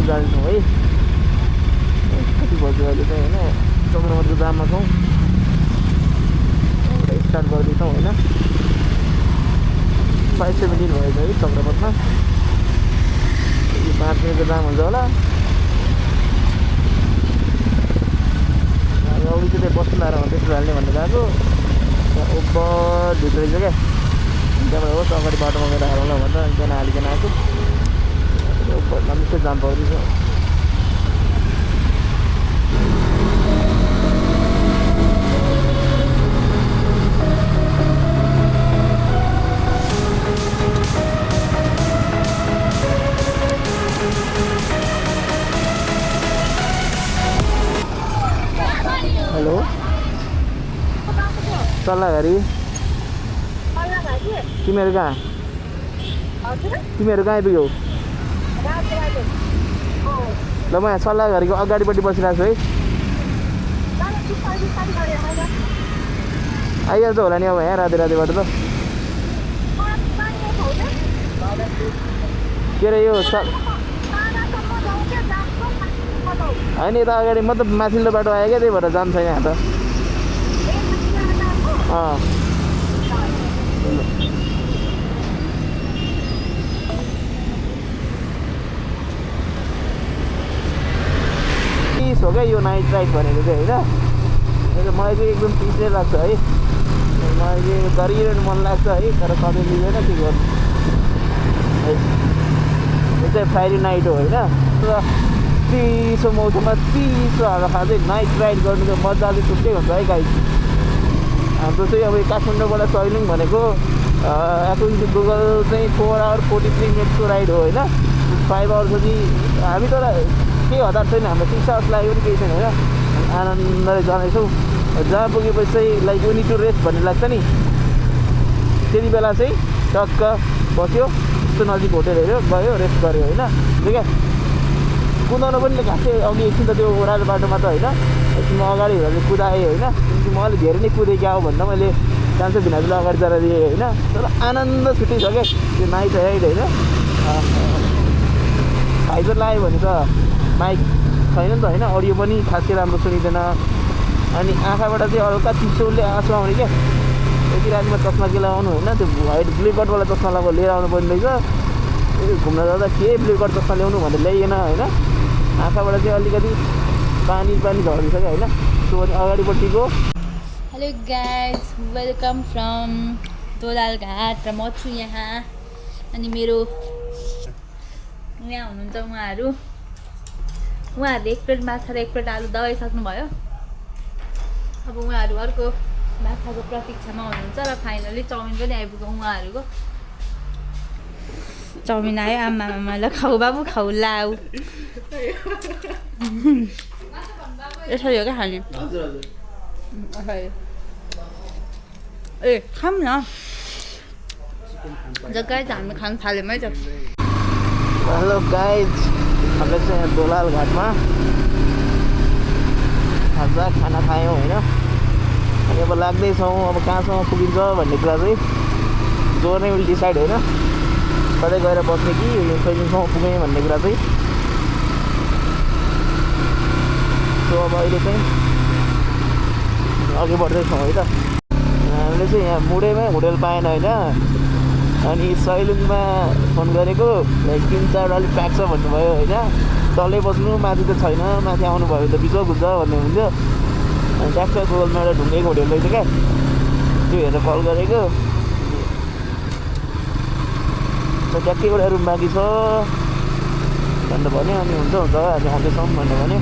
जान्छौँ है। कति बज्यो अहिले चाहिँ होइन, चक्रामतको जाममा छौँ। स्टार्ट गर्दैछौँ होइन, 5:17 भएछ है चक्रामतमा। 5 मिनटको जाम हुन्छ होला। अगाडि चाहिँ बस्नु लाएर त्यसो हाल्ने भनेर गएको, त्यहाँ ओभर भित्र रहेछ क्या, त्यहाँबाट होस् अगाडि बाटोमा गएर हालौँला भनेर बिहान हालिकन आएको। ओभर लामो जाम पर्दैछ। हेलो सल्लाहघारी, तिमीहरू कहाँ आइपुग्यौ? ल म यहाँ सल्लाहघारीको अगाडिपट्टि बसिरहेको छु है। आइहाल्छ होला नि अब यहाँ राति रातिबाट त। के अरे यो होइन यता अगाडि मतलब माथिल्लो बाटो आयो क्या, त्यही भएर जाम छैन यहाँ त। पिस हो क्या यो नाइट राइड भनेको चाहिँ होइन। मलाई चाहिँ एकदम पिसै लाग्छ है, मलाई चाहिँ गरिरहनु मन लाग्छ है, तर सधैँ लिँदैन के गर्नु है। यो चाहिँ फ्राइडे नाइट हो होइन, चिसो मौसममा चिसो हावा खाँदै नाइट राइड गर्नुको मजा चाहिँ छुट्टै हुन्छ है गाइस। हाम्रो चाहिँ अब काठमाडौँबाट सैलुङ भनेको एकोर्डिङ टु गुगल चाहिँ 4 आवर 43 मिनट्सको राइड हो होइन। 5 आवर्स पछि हामी तर केही हतार छैन, हाम्रो 6 आवर्स लाग्यो पनि केही छैन होइन। आनन्दले जाँदैछौँ। जहाँ पुगेपछि चाहिँ like we need to rest भन्ने लाग्छ नि, त्यति बेला चाहिँ टक्क बस्यो, यस्तो नजिक होटेल हेऱ्यो, गयो, रेस्ट गऱ्यो होइन। ठिक है, कुदाउनु पनि खासै अघि एकछिन त त्यो ओह्रालो बाटोमा त होइन, एकछिन अगाडि हेरेर कुदाएँ होइन। किनकि मैले धेरै नै कुदेँ क्या हो भन्दा मैले चान्सै भिनाजुले अगाडि जाँदा दिएँ होइन। तर आनन्द छुट्टै छ क्या त्यो नाइट राइड होइन। भाइजर लगायो भने त माइक छैन नि त होइन, अडियो पनि खासै राम्रो सुनिँदैन। अनि आँखाबाट चाहिँ हल्का चिसोले आँसु आउने क्या। यति रातिमा चस्मा के लगाउनु होइन, त्यो वाइट ब्लू कटवाला चस्मा लगाएर लिएर आउनु पर्ने रहेछ। घुम्न जाँदा के ब्लू कट चस्मा ल्याउनु भनेर ल्याइएन होइन। आँखाबाट चाहिँ अलिकति पानी झर्दैछ क्या होइन। सो अनि अगाडिपट्टिको hello guys, welcome from Dolal घाट र म छु यहाँ। अनि मेरो यहाँ हुनुहुन्छ उहाँहरूले एक प्लेट माछा र एक प्लेट आलु दबाइसक्नुभयो। अब उहाँहरू अर्को माछाको प्रतीक्षामा हुनुहुन्छ र फाइनली चाउमिन पनि आइपुग्यो उहाँहरूको। चाउमिन आयो, आमामा ल खाऊ बाबु खाऊ लाऊ। यसरी हो क्या खाने? ए खाऊँ न। गाइज हामी खानु थाल्यौँ है त। हेलो गाइज, हामीले चाहिँ यहाँ दोलाल घाटमा खाना खायौँ होइन। अनि अब लाग्दैछौँ, अब कहाँसम्म पुगिन्छ भन्ने कुरा चाहिँ जो नै विल डिसाइड होइन। कतै गएर बस्ने कि सैलुङसम्म पुगेँ भन्ने कुरा चाहिँ। सो अब अहिले चाहिँ अघि बढ्दैछौँ है त। हामीले चाहिँ यहाँ मुडेमै होटेल पाएन होइन। अनि सैलुङमा फोन गरेको, लाइक 3-4 अलिक प्याक छ भन्नुभयो होइन। तलै बस्नु, माथि त छैन, माथि आउनुभयो त बिचो घुन्छ भन्ने हुन्थ्यो। अनि ट्याक्क गुगलमा एउटा ढुङ्गेको होटेल रहेछ क्या, त्यो हेरेर कल गरेको। ट्याक्कै एउटा रुम बाँकी छ भनेर भन्यो। अनि हुन्छ हामी आउँदैछौँ भनेर भन्यो।